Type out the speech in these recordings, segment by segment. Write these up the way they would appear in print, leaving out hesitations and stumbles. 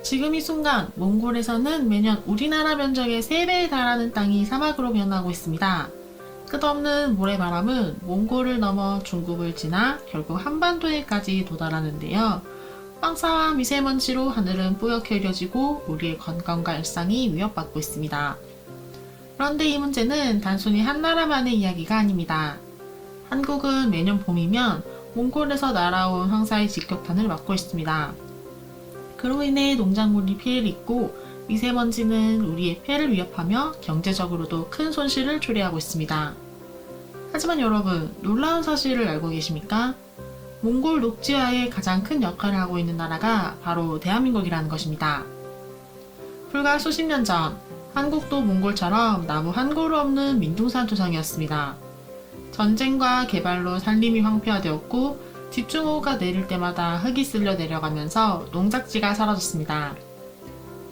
지금 이 순간 몽골에서는 매년 우리나라 면적의 3배에 달하는 땅이 사막으로 변하고 있습니다. 끝없는 모래바람은 몽골을 넘어 중국을 지나 결국 한반도에까지 도달하는데요. 황사와 미세먼지로 하늘은 뿌옇게 흐려지고 우리의 건강과 일상이 위협받고 있습니다. 그런데 이 문제는 단순히 한 나라만의 이야기가 아닙니다. 한국은 매년 봄이면 몽골에서 날아온 황사의 직격탄을 맞고 있습니다. 그로 인해 농작물이 피해를 입고 미세먼지는 우리의 폐를 위협하며 경제적으로도 큰 손실을 초래하고 있습니다. 하지만 여러분, 놀라운 사실을 알고 계십니까? 몽골 녹지화에 가장 큰 역할을 하고 있는 나라가 바로 대한민국이라는 것입니다. 불과 수십 년 전, 한국도 몽골처럼 나무 한 그루 없는 민둥산 토성이었습니다. 전쟁과 개발로 산림이 황폐화되었고 집중호우가 내릴 때마다 흙이 쓸려 내려가면서 농작지가 사라졌습니다.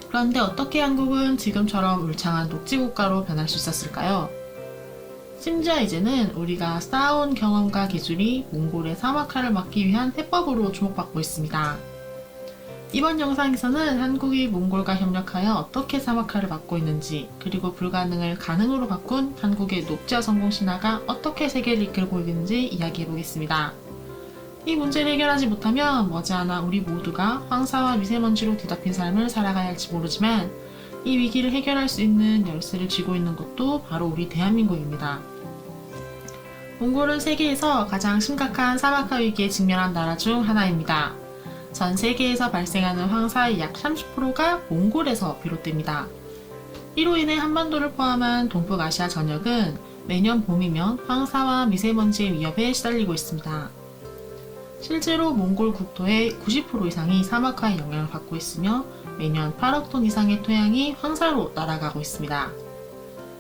그런데 어떻게 한국은 지금처럼 울창한 녹지국가로 변할 수 있었을까요? 심지어 이제는 우리가 쌓아온 경험과 기술이 몽골의 사막화를 막기 위한 해법으로 주목받고 있습니다. 이번 영상에서는 한국이 몽골과 협력하여 어떻게 사막화를 막고 있는지, 그리고 불가능을 가능으로 바꾼 한국의 녹지화 성공 신화가 어떻게 세계를 이끌고 있는지 이야기해보겠습니다. 이 문제를 해결하지 못하면 머지않아 우리 모두가 황사와 미세먼지로 뒤덮인 삶을 살아가야 할지 모르지만 이 위기를 해결할 수 있는 열쇠를 쥐고 있는 것도 바로 우리 대한민국입니다. 몽골은 세계에서 가장 심각한 사막화 위기에 직면한 나라 중 하나입니다. 전 세계에서 발생하는 황사의 약 30%가 몽골에서 비롯됩니다. 이로 인해 한반도를 포함한 동북아시아 전역은 매년 봄이면 황사와 미세먼지의 위협에 시달리고 있습니다. 실제로 몽골 국토의 90% 이상이 사막화의 영향을 받고 있으며 매년 8억 톤 이상의 토양이 황사로 날아가고 있습니다.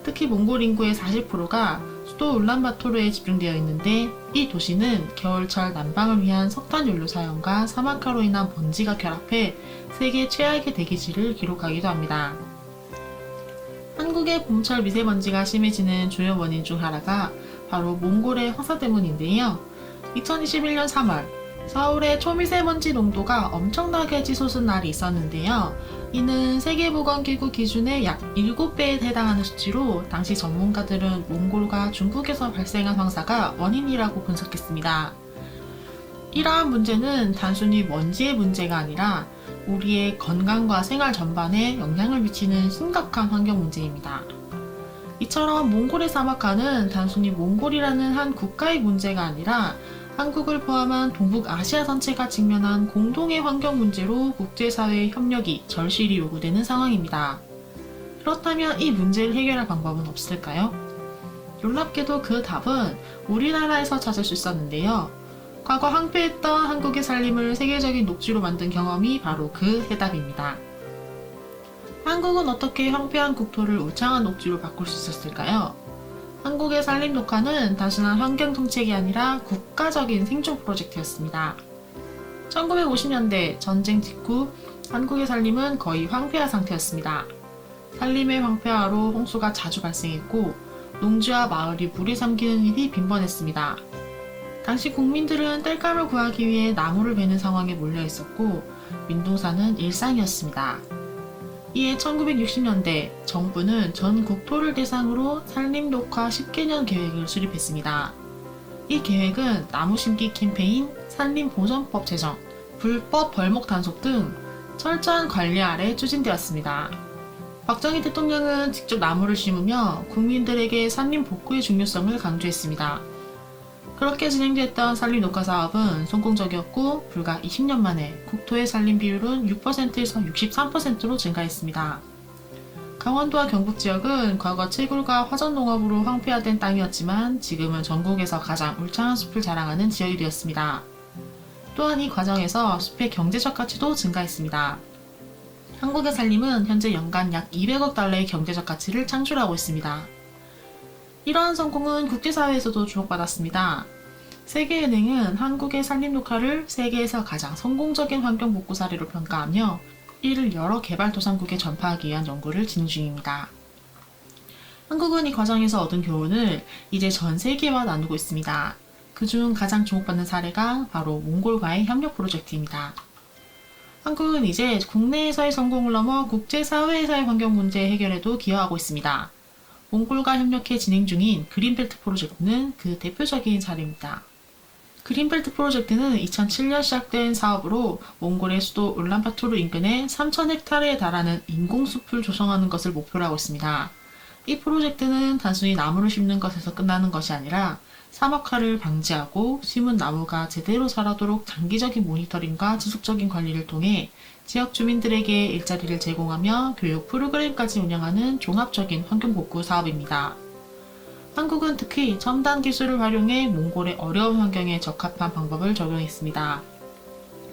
특히 몽골 인구의 40%가 수도 울란바토르에 집중되어 있는데 이 도시는 겨울철 난방을 위한 석탄 연료 사용과 사막화로 인한 먼지가 결합해 세계 최악의 대기질을 기록하기도 합니다. 한국의 봄철 미세먼지가 심해지는 주요 원인 중 하나가 바로 몽골의 황사 때문인데요. 2021년 3월, 서울의 초미세먼지 농도가 엄청나게 치솟은 날이 있었는데요. 이는 세계보건기구 기준의 약 7배에 해당하는 수치로 당시 전문가들은 몽골과 중국에서 발생한 황사가 원인이라고 분석했습니다. 이러한 문제는 단순히 먼지의 문제가 아니라 우리의 건강과 생활 전반에 영향을 미치는 심각한 환경 문제입니다. 이처럼 몽골의 사막화는 단순히 몽골이라는 한 국가의 문제가 아니라 한국을 포함한 동북아시아 전체가 직면한 공동의 환경 문제로 국제사회의 협력이 절실히 요구되는 상황입니다. 그렇다면 이 문제를 해결할 방법은 없을까요? 놀랍게도 그 답은 우리나라에서 찾을 수 있었는데요. 과거 황폐했던 한국의 산림을 세계적인 녹지로 만든 경험이 바로 그 해답입니다. 한국은 어떻게 황폐한 국토를 울창한 녹지로 바꿀 수 있었을까요? 한국의 산림 녹화는 단순한 환경 정책이 아니라 국가적인 생존 프로젝트였습니다. 1950년대 전쟁 직후 한국의 산림은 거의 황폐화 상태였습니다. 산림의 황폐화로 홍수가 자주 발생했고 농지와 마을이 물에 잠기는 일이 빈번했습니다. 당시 국민들은 땔감을 구하기 위해 나무를 베는 상황에 몰려 있었고 민둥사는 일상이었습니다. 이에 1960년대 정부는 전 국토를 대상으로 산림 녹화 10개년 계획을 수립했습니다. 이 계획은 나무 심기 캠페인, 산림 보전법 제정, 불법 벌목 단속 등 철저한 관리 아래 추진되었습니다. 박정희 대통령은 직접 나무를 심으며 국민들에게 산림 복구의 중요성을 강조했습니다. 그렇게 진행됐던 산림 녹화 사업은 성공적이었고 불과 20년 만에 국토의 산림 비율은 6%에서 63%로 증가했습니다. 강원도와 경북 지역은 과거 채굴과 화전농업으로 황폐화된 땅이었지만 지금은 전국에서 가장 울창한 숲을 자랑하는 지역이 되었습니다. 또한 이 과정에서 숲의 경제적 가치도 증가했습니다. 한국의 산림은 현재 연간 약 200억 달러의 경제적 가치를 창출하고 있습니다. 이러한 성공은 국제사회에서도 주목받았습니다. 세계은행은 한국의 산림 녹화를 세계에서 가장 성공적인 환경 복구 사례로 평가하며 이를 여러 개발도상국에 전파하기 위한 연구를 진행 중입니다. 한국은 이 과정에서 얻은 교훈을 이제 전 세계와 나누고 있습니다. 그중 가장 주목받는 사례가 바로 몽골과의 협력 프로젝트입니다. 한국은 이제 국내에서의 성공을 넘어 국제사회에서의 환경 문제 해결에도 기여하고 있습니다. 몽골과 협력해 진행 중인 그린벨트 프로젝트는 그 대표적인 사례입니다. 그린벨트 프로젝트는 2007년 시작된 사업으로 몽골의 수도 울란바토르 인근에 3,000헥타르에 달하는 인공숲을 조성하는 것을 목표로 하고 있습니다. 이 프로젝트는 단순히 나무를 심는 것에서 끝나는 것이 아니라 사막화를 방지하고 심은 나무가 제대로 자라도록 장기적인 모니터링과 지속적인 관리를 통해 지역 주민들에게 일자리를 제공하며 교육 프로그램까지 운영하는 종합적인 환경복구 사업입니다. 한국은 특히 첨단 기술을 활용해 몽골의 어려운 환경에 적합한 방법을 적용했습니다.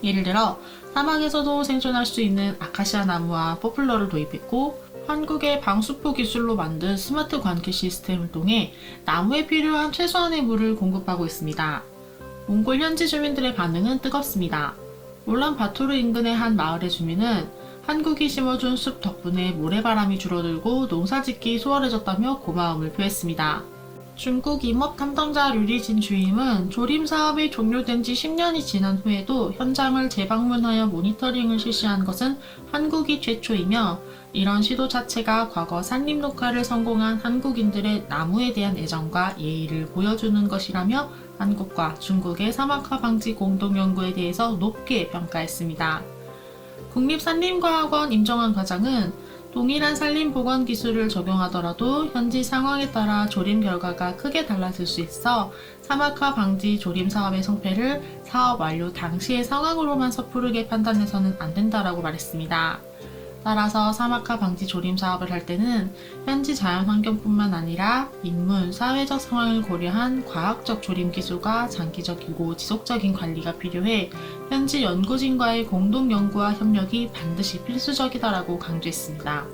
예를 들어 사막에서도 생존할 수 있는 아카시아 나무와 포플러를 도입했고, 한국의 방수포 기술로 만든 스마트 관계 시스템을 통해 나무에 필요한 최소한의 물을 공급하고 있습니다. 몽골 현지 주민들의 반응은 뜨겁습니다. 울란바토르 인근의 한 마을의 주민은 한국이 심어준 숲 덕분에 모래바람이 줄어들고 농사짓기 수월해졌다며 고마움을 표했습니다. 중국 임업 담당자 류리진 주임은 조림 사업이 종료된 지 10년이 지난 후에도 현장을 재방문하여 모니터링을 실시한 것은 한국이 최초이며, 이런 시도 자체가 과거 산림 녹화를 성공한 한국인들의 나무에 대한 애정과 예의를 보여주는 것이라며 한국과 중국의 사막화 방지 공동연구에 대해서 높게 평가했습니다. 국립산림과학원 임정환 과장은 동일한 산림보건 기술을 적용하더라도 현지 상황에 따라 조림 결과가 크게 달라질 수 있어 사막화 방지 조림 사업의 성패를 사업 완료 당시의 상황으로만 섣부르게 판단해서는 안 된다라고 말했습니다. 따라서 사막화 방지 조림 사업을 할 때는 현지 자연환경뿐만 아니라 인문, 사회적 상황을 고려한 과학적 조림 기술과 장기적이고 지속적인 관리가 필요해 현지 연구진과의 공동 연구와 협력이 반드시 필수적이다라고 강조했습니다.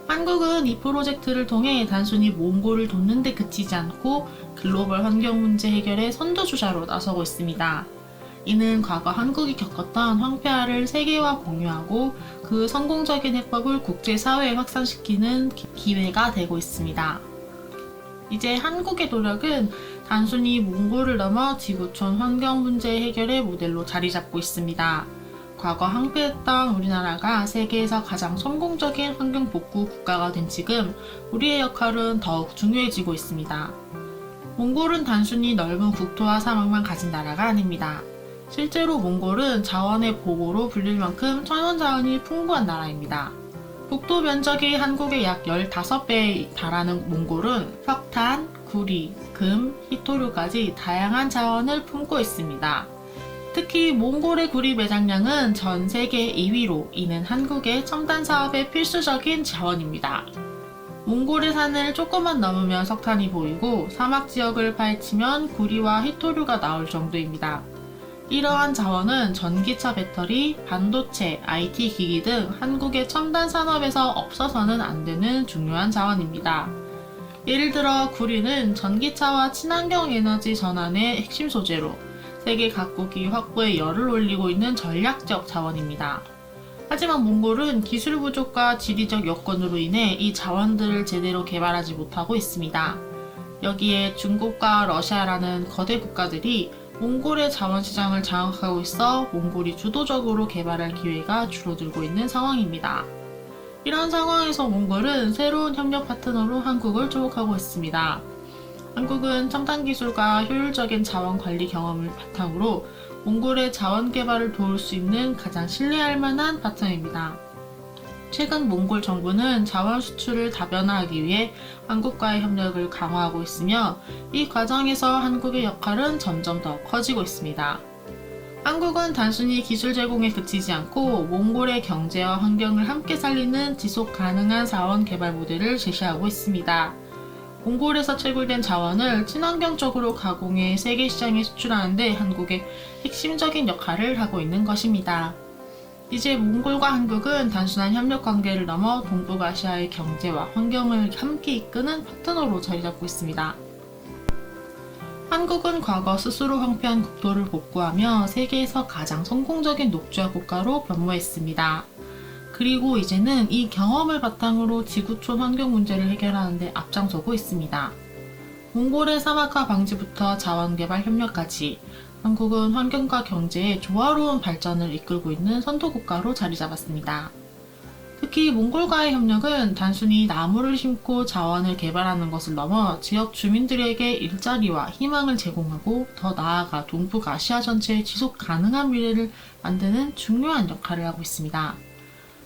한국은 이 프로젝트를 통해 단순히 몽골을 돕는 데 그치지 않고 글로벌 환경 문제 해결의 선두주자로 나서고 있습니다. 이는 과거 한국이 겪었던 황폐화를 세계와 공유하고 그 성공적인 해법을 국제사회에 확산시키는 기회가 되고 있습니다. 이제 한국의 노력은 단순히 몽골을 넘어 지구촌 환경 문제 해결의 모델로 자리 잡고 있습니다. 과거 황폐했던 우리나라가 세계에서 가장 성공적인 환경 복구 국가가 된 지금 우리의 역할은 더욱 중요해지고 있습니다. 몽골은 단순히 넓은 국토와 사막만 가진 나라가 아닙니다. 실제로 몽골은 자원의 보고로 불릴 만큼 천연자원이 풍부한 나라입니다. 국토 면적이 한국의 약 15배에 달하는 몽골은 석탄, 구리, 금, 희토류까지 다양한 자원을 품고 있습니다. 특히 몽골의 구리 매장량은 전 세계 2위로, 이는 한국의 첨단 사업의 필수적인 자원입니다. 몽골의 산을 조금만 넘으면 석탄이 보이고 사막 지역을 파헤치면 구리와 희토류가 나올 정도입니다. 이러한 자원은 전기차 배터리, 반도체, IT 기기 등 한국의 첨단 산업에서 없어서는 안 되는 중요한 자원입니다. 예를 들어 구리는 전기차와 친환경 에너지 전환의 핵심 소재로 세계 각국이 확보에 열을 올리고 있는 전략적 자원입니다. 하지만 몽골은 기술 부족과 지리적 여건으로 인해 이 자원들을 제대로 개발하지 못하고 있습니다. 여기에 중국과 러시아라는 거대 국가들이 몽골의 자원시장을 장악하고 있어 몽골이 주도적으로 개발할 기회가 줄어들고 있는 상황입니다. 이런 상황에서 몽골은 새로운 협력 파트너로 한국을 주목하고 있습니다. 한국은 첨단 기술과 효율적인 자원 관리 경험을 바탕으로 몽골의 자원 개발을 도울 수 있는 가장 신뢰할 만한 파트너입니다. 최근 몽골 정부는 자원 수출을 다변화하기 위해 한국과의 협력을 강화하고 있으며, 이 과정에서 한국의 역할은 점점 더 커지고 있습니다. 한국은 단순히 기술 제공에 그치지 않고 몽골의 경제와 환경을 함께 살리는 지속 가능한 자원 개발 모델을 제시하고 있습니다. 몽골에서 채굴된 자원을 친환경적으로 가공해 세계 시장에 수출하는 데 한국의 핵심적인 역할을 하고 있는 것입니다. 이제 몽골과 한국은 단순한 협력 관계를 넘어 동북아시아의 경제와 환경을 함께 이끄는 파트너로 자리 잡고 있습니다. 한국은 과거 스스로 황폐한 국토를 복구하며 세계에서 가장 성공적인 녹주화 국가로 변모했습니다. 그리고 이제는 이 경험을 바탕으로 지구촌 환경 문제를 해결하는 데 앞장서고 있습니다. 몽골의 사막화 방지부터 자원개발 협력까지 한국은 환경과 경제의 조화로운 발전을 이끌고 있는 선도국가로 자리 잡았습니다. 특히 몽골과의 협력은 단순히 나무를 심고 자원을 개발하는 것을 넘어 지역 주민들에게 일자리와 희망을 제공하고 더 나아가 동북아시아 전체의 지속 가능한 미래를 만드는 중요한 역할을 하고 있습니다.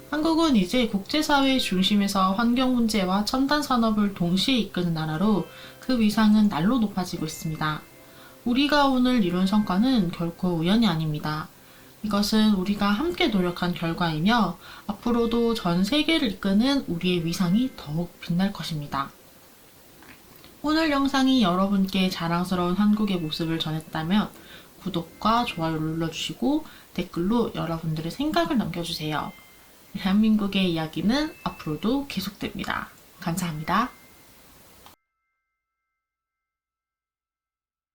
한국은 이제 국제사회의 중심에서 환경 문제와 첨단 산업을 동시에 이끄는 나라로 그 위상은 날로 높아지고 있습니다. 우리가 오늘 이룬 성과는 결코 우연이 아닙니다. 이것은 우리가 함께 노력한 결과이며 앞으로도 전 세계를 이끄는 우리의 위상이 더욱 빛날 것입니다. 오늘 영상이 여러분께 자랑스러운 한국의 모습을 전했다면 구독과 좋아요를 눌러주시고 댓글로 여러분들의 생각을 남겨주세요. 대한민국의 이야기는 앞으로도 계속됩니다. 감사합니다.